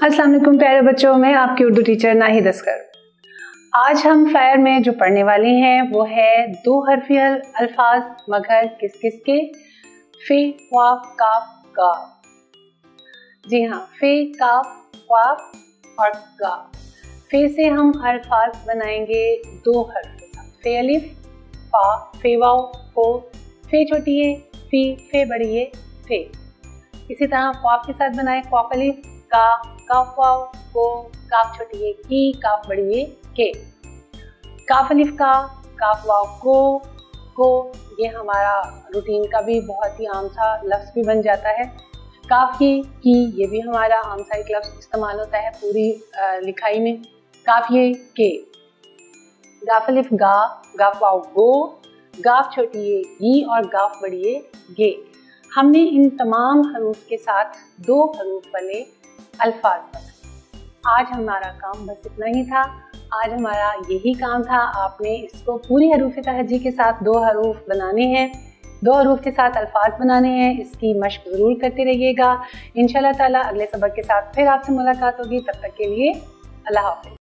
अस्सलाम वालेकुम प्यारे बच्चों, मैं आपकी उर्दू टीचर नाहिद अस्कर। आज हम फ्लायर में जो पढ़ने वाले हैं वो है दो हरफी अल्फाज मगर किस किस के, फे वाफ काफ गा। जी हाँ, फे काफ वाफ और गा। फे से हम अल्फाज बनाएंगे दो हर्फ के साथ, फे अलिफ फा, फे वाव फो, फे छोटी है फी, फे बड़ी है फे। इसी तरह वाफ के साथ बनाए क्वाफ अलिफ का, काफ वाव को, काफ छोटी है की, काफ बड़ी है के। काफ अलिफ का, काफ वाव को ये हमारा रूटीन का भी बहुत ही आम सा लफ्ज़ भी बन जाता है। काफ की ये भी हमारा आम सा एक लफ्ज़ इस्तेमाल होता है पूरी लिखाई में। काफ ये के, गाफ अलिफ गा, गाफ वाव गो, गाफ छोटी है गी और गाफ बड़ी है गे। हमने इन तमाम हरूफ के साथ दो हरूफ वाले अल्फाज बनाए। आज हमारा काम बस इतना ही था। आज हमारा यही काम था, आपने इसको पूरी हरूफ तहज्जी के साथ दो हरूफ बनाने हैं, दो हरूफ के साथ अल्फाज बनाने हैं। इसकी मशक ज़रूर करते रहिएगा। इंशाल्लाह ताला अगले सबक के साथ फिर आपसे मुलाकात होगी। तब तक के लिए अल्लाह हाफ़िज़।